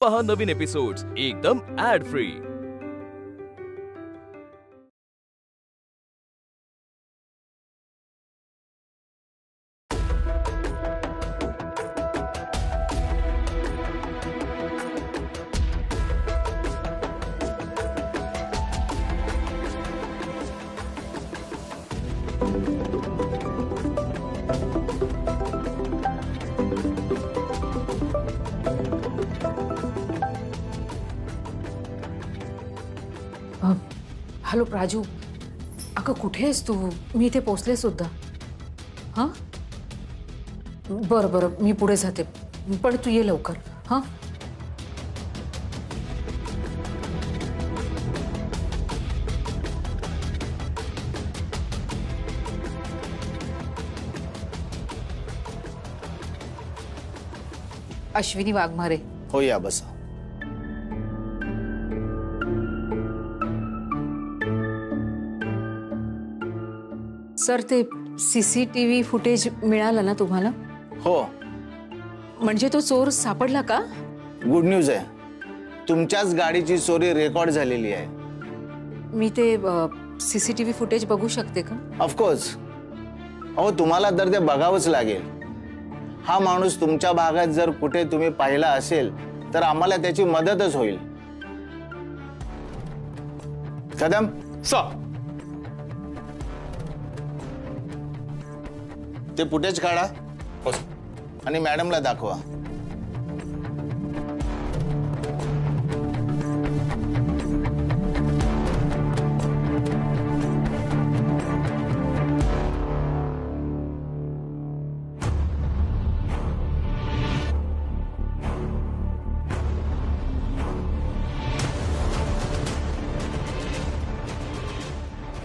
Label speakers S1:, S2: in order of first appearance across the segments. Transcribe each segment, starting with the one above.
S1: पहा नवीन एपिसोड्स एकदम add free.
S2: Hello Praju, अगं कुठे आहेस तू? मी इथे पोचले सुद्धा। हां बरं बरं, मी पुढे जाते, पण तू ये लवकर। हां अश्विनी वाघमारे।
S3: हो या बसा।
S2: सर ते सीसीटीव्ही फुटेज मिळालं ना तुम्हाला?
S3: हो।
S2: म्हणजे तो चोर सापडला का?
S3: गुड न्यूज आहे, तुमच्याच गाडीची चोरी रेकॉर्ड झालेली आहे।
S2: मी ते सीसीटीव्ही फुटेज बघू शकते का?
S3: ऑफकोर्स। अहो तुम्हाला तर ते बघावंच लागेल। हा माणूस तुमच्या भागात जर कुठे तुम्ही पाहिला असेल तर आम्हाला त्याची मदतच होईल। कदम
S4: सर,
S3: ते फुटेज काढा आणि मॅडमला दाखवा।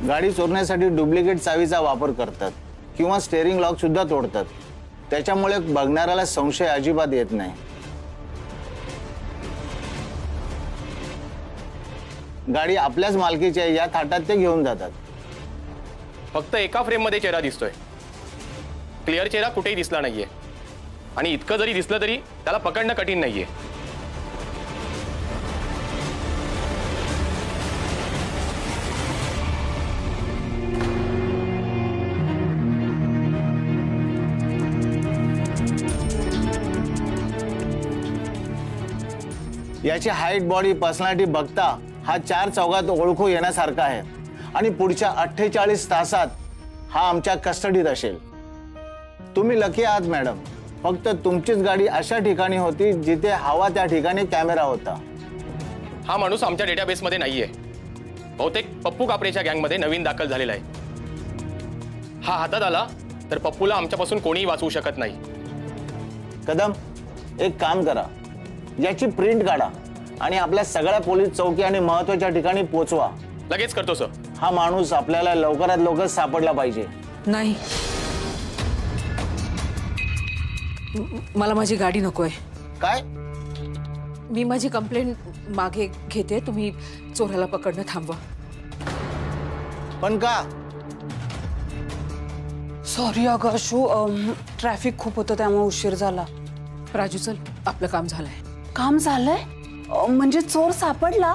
S3: गाडी चोरण्यासाठी डुप्लिकेट चावीचा वापर करतात किंवा स्टेअरिंग लॉक सुद्धा तोडतात, त्याच्यामुळे बघणाऱ्याला संशय अजिबात येत नाही। गाडी आपल्याच मालकीची आहे या थाटात ते घेऊन जातात।
S4: फक्त एका फ्रेम मध्ये चेहरा दिसतोय, क्लिअर चेहरा कुठेही दिसला नाहीये, आणि इतकं जरी दिसलं तरी त्याला पकडणं कठीण नाहीये।
S3: याची हाईट, बॉडी, पर्सनॅलिटी बघता हा 4 चौघात ओळखू येण्यासारखा आहे आणि पुढच्या 48 तासात हा आमच्या कस्टडीत असेल। तुम्ही लकी आहात मॅडम, फक्त तुमचीच गाडी अशा ठिकाणी होती जिथे हवा त्या ठिकाणी कॅमेरा होता।
S4: हा माणूस आमच्या डेटाबेस मध्ये नाहीये, बहुतेक पप्पू कापरेच्या गँगमध्ये नवीन दाखल झालेला आहे। हा हातात आला तर पप्पूला आमच्यापासून कोणीही वाचवू शकत नाही।
S3: कदम एक काम करा, याची प्रिंट काढा आणि आपल्या सगळ्या पोलीस चौकी आणि महत्त्वाच्या ठिकाणी पोहोचवा।
S4: लगेच करतो सर।
S3: हा माणूस आपल्याला लवकरात लवकर सापडला पाहिजे।
S2: नाही, मला माझी गाडी नकोय।
S3: काय?
S2: मी माझी कंप्लेंट मागे घेते, तुम्ही चोराला पकडणं थांबवा।
S3: पण का?
S5: सॉरी अगं अशू, ट्रॅफिक खूप होतं त्यामुळे उशीर झाला।
S2: राजू चल, आपलं काम झालंय।
S5: काम झालंय? म्हणजे चोर सापडला?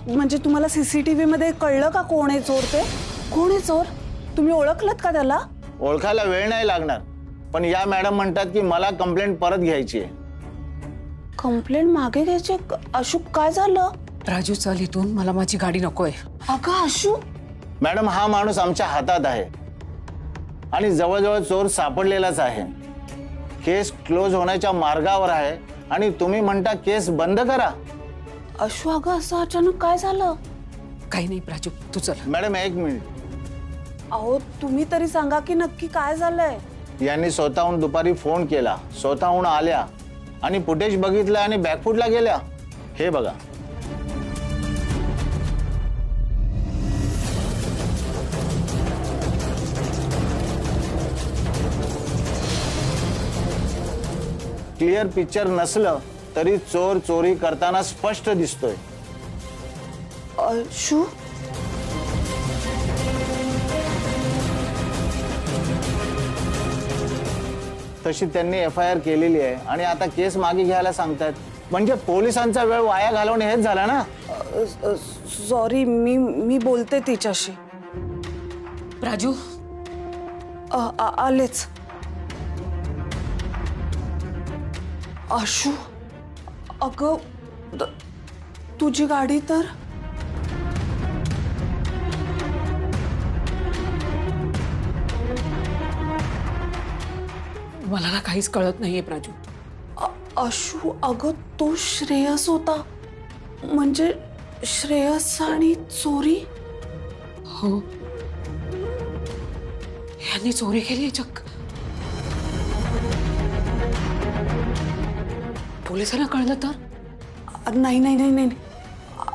S5: म्हणजे तुम्हाला सीसीटीव्ही मध्ये कळलं का कोण आहे चोर? ते कोण आहे चोर? तुम्ही ओळखलत का त्याला?
S3: ओळखायला वेळ नाही लागणार, पण या मॅडम म्हणतात की मला कंप्लेंट परत घ्यायची आहे।
S5: कंप्लेंट मागे घ्यायची? अशू काय झालं?
S2: राजू चल इथून, मला माझी गाडी नकोय।
S5: अगं अशू,
S3: मॅडम हा माणूस आमच्या हातात आहे आणि जवळजवळ चोर सापडलेलाच आहे। केस क्लोज होण्याच्या मार्गावर आहे आणि तुम्ही म्हणता केस बंद करा।
S5: अशू अगं असं अचानक काय झालं?
S2: काही नाही प्राजू, तू चल।
S3: मॅडम एक मिनिट,
S5: अहो तुम्ही तरी सांगा की नक्की काय झालंय?
S3: यांनी स्वतःहून दुपारी फोन केला, स्वतःहून आल्या आणि फुटेज बघितलं आणि बॅकफुटला गेल्या। हे बघा। क्लिअर पिक्चर नसलं तरी चोर चोरी करताना स्पष्ट दिसतोय।
S5: अशू
S3: तशी त्यांनी FIR केलेली आहे आणि आता केस मागे घ्यायला सांगतात। म्हणजे पोलिसांचा वेळ वाया घालवणे हेच झालं ना.
S5: सॉरी, मी बोलते तिच्याशी.
S2: राजू,
S5: आलेच. आशू, अगं तुझी गाडी तर
S2: मला ना काहीच कळत नाहीये प्राजू.
S5: आशू, अगं तो श्रेयस होता. म्हणजे श्रेयस आणि चोरी.
S2: हो, यांनी चोरी केली चक्क. पोलिसांना कळलं तर?
S5: नाही नाही नाही नाही,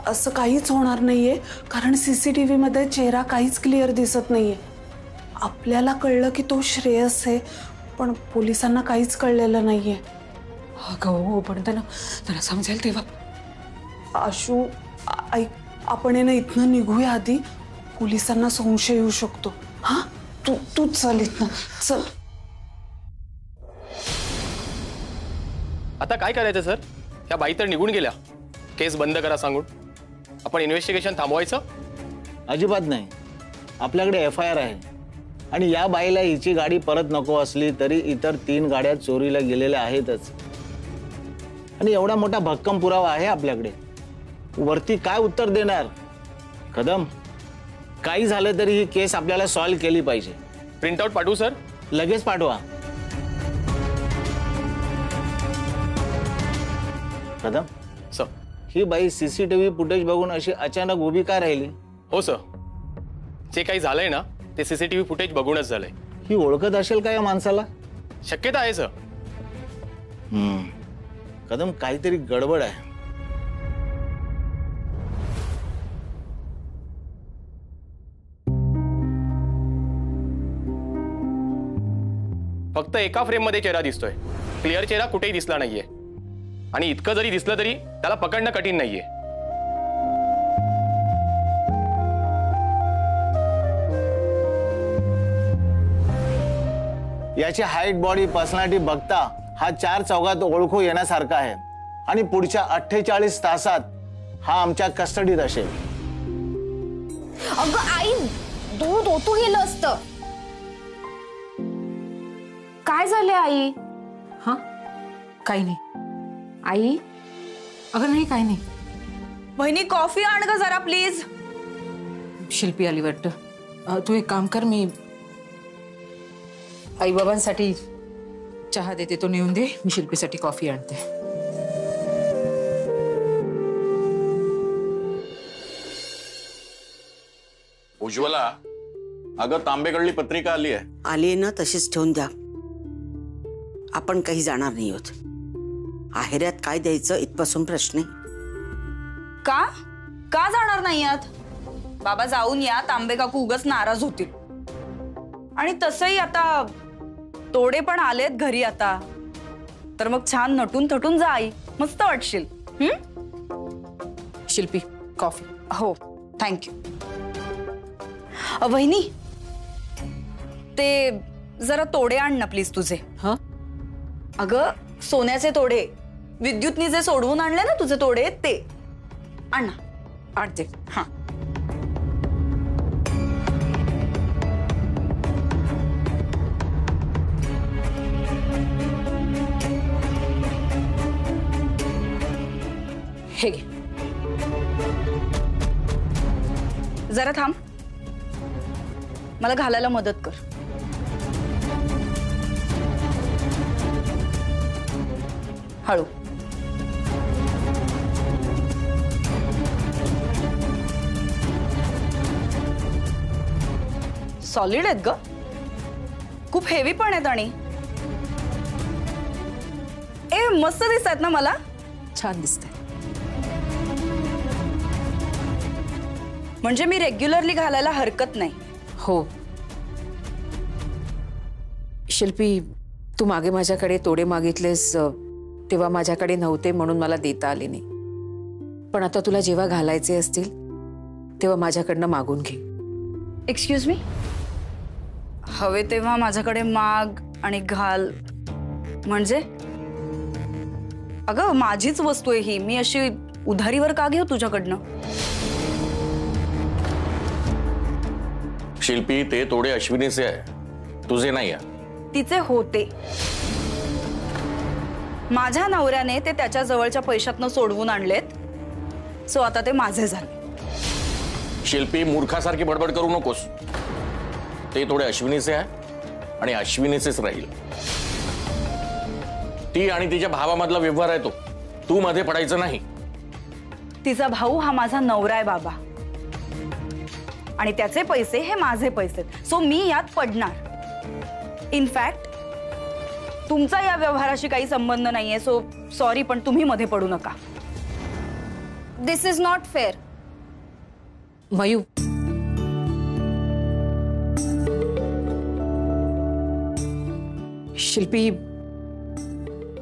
S5: असं काहीच होणार नाहीये, कारण सीसीटीव्ही मध्ये चेहरा काहीच क्लिअर दिसत नाहीये. आपल्याला कळलं की तो श्रेयस आहे, पण पोलिसांना काहीच कळलेलं नाहीये.
S2: अगं हो, पण त्यांना समजेल तेव्हा.
S5: आशू, ऐक, आपण आहे ना इथनं निघूया आधी. पोलिसांना संशय येऊ शकतो. हा, तू चल इथनं, चल.
S4: आता काय करायचं सर? ह्या बाई तर निघून गेल्या. केस बंद करा सांगून आपण इन्व्हेस्टिगेशन थांबवायचं?
S3: अजिबात नाही. आपल्याकडे FIR आहे आणि या बाईला हिची गाडी परत नको असली तरी इतर 3 गाड्या चोरीला गेलेल्या आहेतच. आणि एवढा मोठा भक्कम पुरावा आहे आपल्याकडे. वरती काय उत्तर देणार? कदम, काही झालं तरी ही केस आपल्याला सॉल्व्ह केली पाहिजे.
S4: प्रिंटआउट पाठवू सर?
S3: लगेच पाठवा. कदम
S4: सर.
S3: ही बाई CCTV फुटेज बघून अशी अचानक उभी का राहिली?
S4: हो सर, जे काही झालंय ना ते CCTV फुटेज बघूनच झालंय.
S3: ही ओळखत असेल का या माणसाला?
S4: शक्यता आहे सर.
S3: कदम, काहीतरी गडबड आहे.
S4: फक्त एका फ्रेम मध्ये चेहरा दिसतोय. क्लिअर चेहरा कुठेही दिसला नाहीये. आणि इतकं जरी दिसलं तरी त्याला पकडणं कठीण नाहीये.
S3: याची हाईट, बॉडी, पर्सनॅलिटी बघता हा 4 चौघात ओळखू येण्यासारखा आहे. आणि पुढच्या 48 तासात हा आमच्या कस्टडीत असेल.
S6: अगं आई, दूध ओतू गेलं असतं. काय झालंय आई?
S2: हा, काही नाही
S6: आई.
S2: अगं नाही, काही नाही.
S5: वहिनी, कॉफी आण ग जरा प्लीज.
S2: शिल्पी आली वाटतं. तू एक काम कर, मी आई बाबांसाठी चहा देते, तो नेऊन दे. मी शिल्पीसाठी कॉफी आणते.
S7: उज्ज्वला, अगं तांबेकडली पत्रिका आली आहे.
S8: आली ना, तशीच ठेवून द्या. आपण काही जाणार नाही आहोत. आहेऱ्यात काय द्यायचं इथपासून प्रश्न आहे.
S5: का जाणार नाही आहात? बाबा जाऊन या, तांबे काकू उगाच नाराज होतील. आणि तसंही आता तोडे पण आलेत घरी आता, तर मग छान नटून थटून जा आई, मस्त वाटशील.
S2: शिल्पी, कॉफी.
S5: हो, थँक्यू. वहिनी, ते जरा तोडे आण ना प्लीज तुझे.
S2: हा,
S5: अगं सोन्याचे तोडे, विद्युतनी जे सोडवून आणले ना तुझे तोडे, ते आण ना.
S2: आणते.
S5: हा.
S2: हे घे.
S5: जरा थांब, मला घालायला मदत कर. हळू. सॉलिड आहेत ग, खूप हेवी पण आहेत. आणि मस्त दिसतात ना मला.
S2: छान दिसतंय.
S5: म्हणजे मी रेग्युलरली घालायला हरकत नाही.
S2: हो शिल्पी, तू मागे माझ्याकडे तोडे मागितलेस तेव्हा माझ्याकडे नव्हते म्हणून मला देता आले नाही. पण आता तुला जेव्हा घालायचे असतील तेव्हा माझ्याकडनं मागून घे.
S5: एक्सक्यूज मी, हवे तेव्हा माझ्याकडे माग आणि घाल म्हणजे? अगं माझीच वस्तू आहे ही, मी अशी उधारीवर का घेऊ तुझ्याकडनं?
S7: शिल्पी, ते तोडे अश्विनीचे आहे, तुझे नाही आहे.
S5: तिचे होते. माझ्या नवऱ्याने ते त्याच्या जवळच्या पैशातनं सोडवून आणलेत, सो आता ते माझे झाले.
S7: शिल्पी, मूर्खासारखी बडबड करू नकोस. ते तोडे अश्विनीचे आहे आणि अश्विनीचेच राहील. ती आणि तिच्या भावामधला व्यवहार आहे तो, तू मध्ये पडायचं नाही.
S5: तिचा भाऊ हा माझा नवरा आहे बाबा, आणि त्याचे पैसे हे माझे पैसे, सो मी यात पडणार. इनफॅक्ट तुमचा या व्यवहाराशी काही संबंध नाहीये, सो सॉरी, पण तुम्ही मध्ये पडू नका.
S6: दिस इज नॉट फेअर.
S2: मयू, शिल्पी,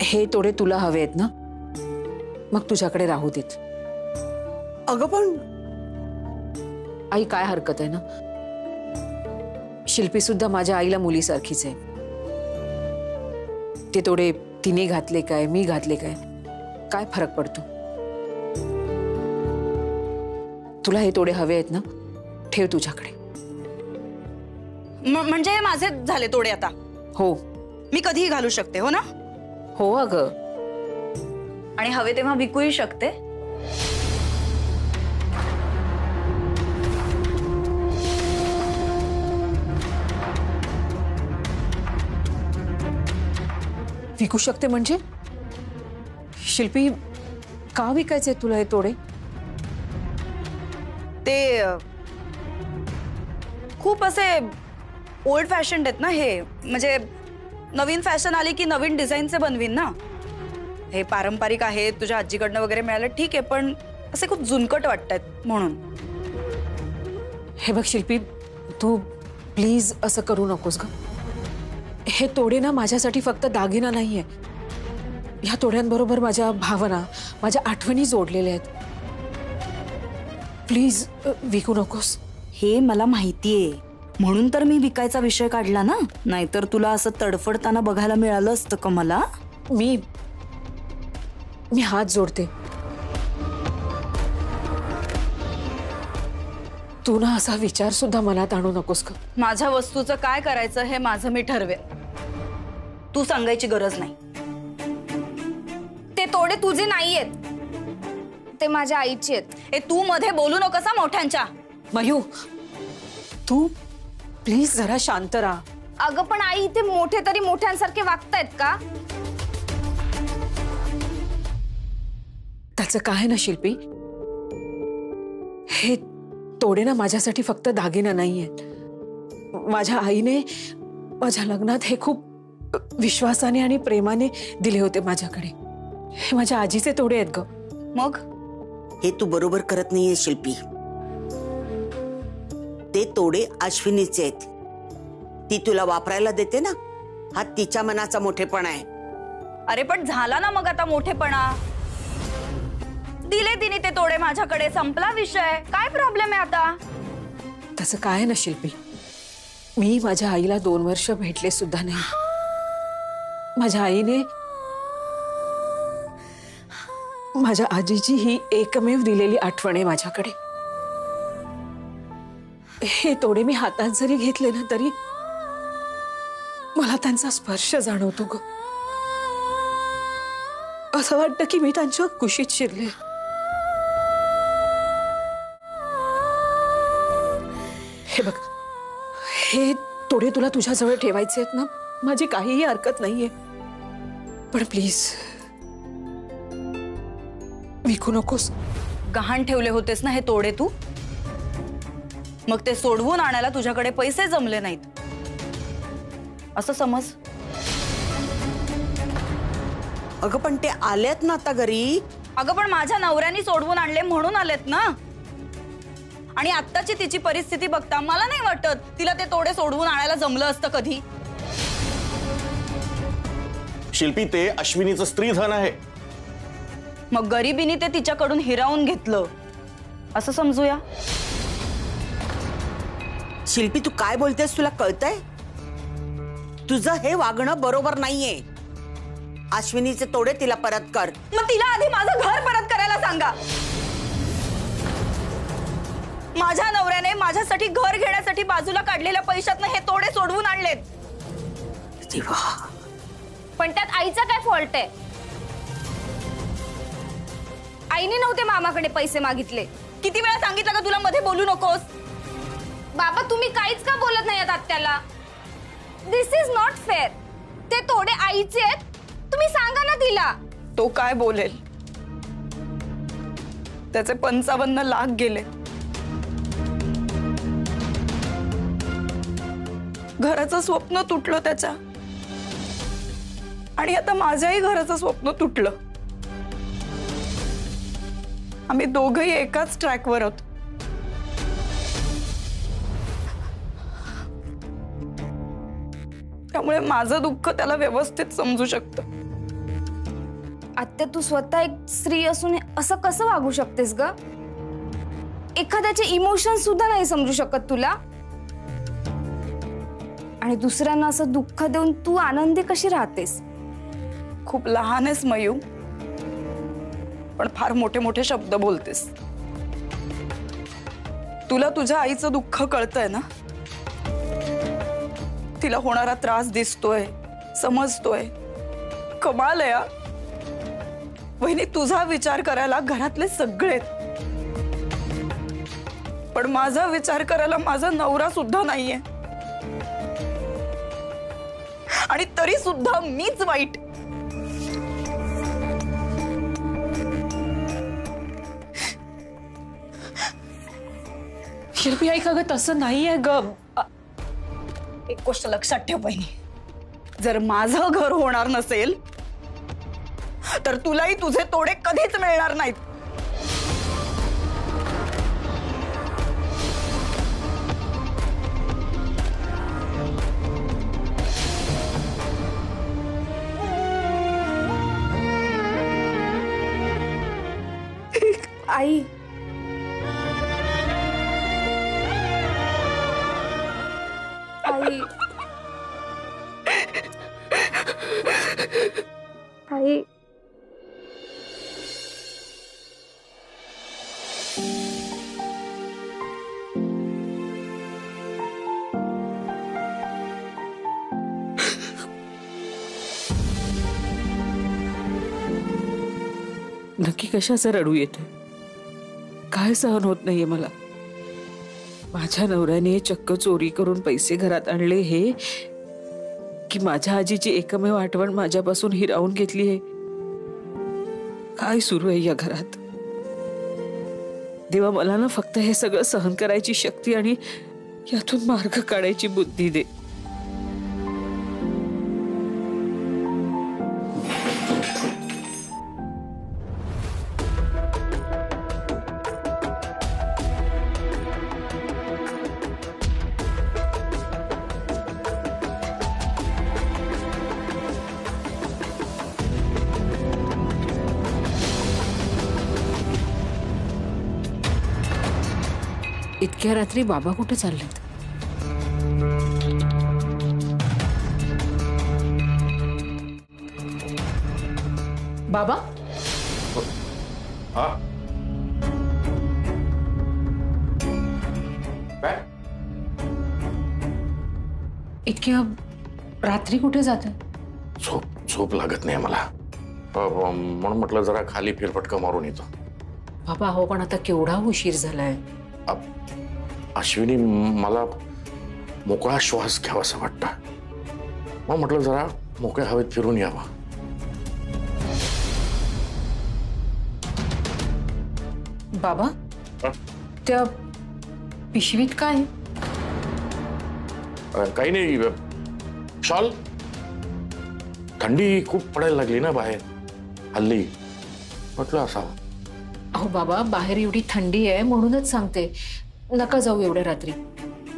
S2: हे तोडे तुला हवे आहेत ना, मग तुझ्याकडे राहू देत.
S8: अगं पण
S2: आई, काय हरकत आहे ना? शिल्पी सुद्धा माझ्या आईला मुलीसारखीच आहे. ते तोडे तिने घातले काय, मी घातले काय फरक पडतो? तुला हे तोडे हवे आहेत ना, ठेव तुझ्याकडे.
S5: म्हणजे हे माझे झाले तोडे आता?
S2: हो
S5: मी कधीही घालू शकते, हो ना?
S2: हो अगं,
S5: आणि हवे तेव्हा विकूही शकते.
S2: विकू शकते म्हणजे? शिल्पी, का विकायचे तुला हे तोडे?
S5: ते खूप असे ओल्ड फॅशन आहेत ना हे, म्हणजे नवीन फॅशन आली की नवीन डिझाईनचे बनवीन ना. हे पारंपरिक आहे, तुझ्या आजीकडनं वगैरे मिळालं ठीक आहे, पण असे खूप जुनकट वाटतात म्हणून.
S2: हे बघ शिल्पी, तू प्लीज असं करू नकोस ग. हे तोडे ना माझ्यासाठी फक्त दागिना नाहीये, ह्या तोड्यांबरोबर माझ्या भावना, माझ्या आठवणी जोडलेल्या आहेत. प्लीज विकू नकोस.
S5: हे मला माहितीये, म्हणून तर मी विकायचा विषय काढला ना, नाहीतर तुला असं तडफडताना बघायला मिळालं असतं का मला?
S2: मी हात जोडते. तू ना असा विचार सुद्धा मनात आणू नकोस का?
S5: माझ्या वस्तूचं काय करायचं हे माझं मी ठरवेन, तू सांगायची गरज नाही.
S6: ते तोडे तुझे नाहीयेत, ते माझ्या आईचे आहेत.
S5: हे तू मध्ये बोलू नकोस हा मोठ्यांच्या.
S2: मयू, तू प्लीज जरा शांत राहा.
S6: अगं पण आई, इथे मोठे तरी मोठ्यांसारखे वागतायत का?
S2: त्याचं काय ना शिल्पी, हे तोडे ना माझ्यासाठी फक्त दागिना नाहीयेत. माझ्या आईने माझ्या लग्नात हे खूप विश्वासाने आणि प्रेमाने दिले होते माझ्याकडे. हे माझ्या आजीचे तोडे आहेत ग.
S5: मग
S8: हे तू बरोबर करत नाहीये शिल्पी. ते तोडे अश्विनीचे आहेत, ती तुला वापरायला देते ना, हा तिच्या मनाचा मोठेपणा आहे.
S5: अरे पण झाला ना मग आता मोठेपणा. दिले तिने ते तोडे माझ्याकडे, संपला विषय. काय प्रॉब्लेम आहे आता?
S2: तसं काय ना शिल्पी, मी माझ्या आईला 2 वर्ष भेटले सुद्धा नाही. माझ्या आईने माझ्या आजीची ही एकमेव दिलेली आठवण आहे माझ्याकडे. हे तोडे मी हातात जरी घेतले ना, तरी मला त्यांचा स्पर्श जाणवतो ग. असं वाटतं की मी त्यांच्या कुशीत शिरले. हे बघ, हे तोडे तुला तुझ्याजवळ ठेवायचे आहेत ना, माझी काहीही हरकत नाहीये, पण प्लीज विकू नकोस.
S5: गहाण ठेवले होतेस ना हे तोडे तू, मग ते सोडवून आणायला तुझ्याकडे पैसे जमले नाहीत असं समज.
S8: अगं पण ते आलेत ना आता घरी.
S5: अगं पण माझ्या नवऱ्याने सोडवून आणले म्हणून आलेत ना. आणि आत्ताची तिची परिस्थिती बघता मला नाही वाटत तिला ते तोडे सोडवून आणायला जमलं असतं कधी.
S7: शिल्पी, ते अश्विनीचं स्त्रीधन आहे.
S5: मग गरिबीने ते तिच्याकडून हिरावून घेतलं असं समजूया.
S8: शिल्पी, तू काय बोलतेस, तुला कळतंय? तुझं हे वागणं बरोबर नाहीये. अश्विनीचे तोडे तिला परत कर.
S5: मग तिला आधी माझं घर परत करायला सांगा. माझ्या नवऱ्याने माझ्यासाठी घर घेण्यासाठी बाजूला काढलेल्या पैशातनं हे तोडे सोडवून आणलेत.
S8: देवा,
S6: पण त्यात आईचा काय फॉल्ट आहे? आईने नव्हते मामाकडे पैसे मागितले.
S5: किती वेळा सांगितलं का तुला मध्ये बोलू नकोस?
S6: बाबा तुम्ही काहीच का बोलत नाही आत्याला? दिस इज नॉट फेअर. ते तोडे आईचे आहेत, तुम्ही सांगा ना तिला.
S5: तो काय बोलेल? त्याचे 55 लाख गेले. घराचं स्वप्न तुटलं त्याच्या, आणि आता माझ्याही घराचं स्वप्न तुटलं. आम्ही दोघंही एकाच ट्रॅकवर आहोत. त्यामुळे माझं दुःख त्याला व्यवस्थित समजू शकतं.
S6: आत्या तू स्वतः एक स्त्री असून असं कसं वागू शकतेस ग? एखाद्याचे इमोशन सुद्धा नाही समजू शकत तुला? आणि दुसऱ्यांना असं दुःख देऊन तू आनंदी कशी राहतेस?
S5: खूप लहान आहेस मयू, पण फार मोठे मोठे शब्द बोलतेस. तुला तुझ्या आईचं दुःख कळतंय ना? तिला होणारा त्रास दिसतोय, समजतोय. कमाल आहे. वहिनी, तुझा विचार करायला घरातले सगळे, पण माझा विचार करायला माझा नवरा सुद्धा नाहीये. आणि तरी सुद्धा मीच वाईट.
S2: शिल्पी आई का ग, तसं नाहीये ग.
S5: एक गोष्ट लक्षात ठेव बहिणी, जर माझं घर होणार नसेल तर तुलाही तुझे तोडे कधीच मिळणार नाहीत.
S6: आई आई आई
S2: नक्की कशाचं रडू येते? काय सहन होत नाहीये मला. माझ्या नवऱ्याने चक्क चोरी करून पैसे घरात आणले हे, की माझ्या आजीची एकमेव आठवण माझ्यापासून हिरावून घेतली आहे? काय सुरू आहे या घरात? देवा, मला ना फक्त हे सगळं सहन करायची शक्ती आणि यातून मार्ग काढायची बुद्धी दे. इतक्या रात्री बाबा कुठे चाललेत? बाबा,
S7: हा काय?
S2: इतक्या रात्री कुठे जात?
S7: झोप लागत नाही मला, म्हणून म्हटलं जरा खाली फेरफटका मारून येतो.
S2: बाबा हो, पण आता केवढा उशीर झालाय.
S7: अश्विनी, मला मोकळा श्वास घ्यावासा वाटतं. मग म्हटलं जरा मोकळ्या हवेत फिरून यावा.
S2: बाबा, त्या पिशवीत काय?
S7: काही नाही, शॉल. थंडी खूप पडायला लागली ना बाहेर हल्ली, म्हटलं असावं.
S2: अहो बाबा, बाहेर एवढी थंडी आहे म्हणूनच सांगते, नका जाऊ एवढ्या रात्री.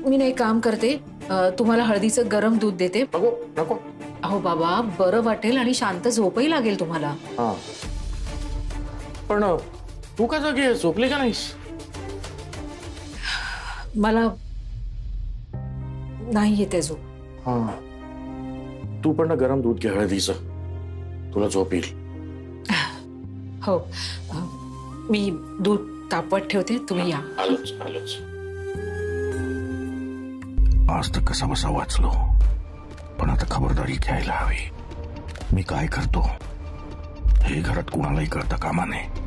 S2: मी नाही काम करते, तुम्हाला हळदीचं गरम दूध देते.
S7: नको नको.
S2: अहो बाबा, बरं वाटेल आणि शांत झोपही लागेल तुम्हाला.
S7: हा, पण तू का जागी झोपली का नाहीस?
S2: मला नाही येते झोप.
S7: हा, तू पण गरम दूध घे हळदीचं, तुला झोप येईल.
S2: हो मी दूध तापवत ठेवते, तुम्ही या.
S7: आलोच आलोच. आज तर कसा बसा वाचलो, पण आता खबरदारी घ्यायला हवी. मी काय करतो हे घरात कुणालाही कळता कामा नये.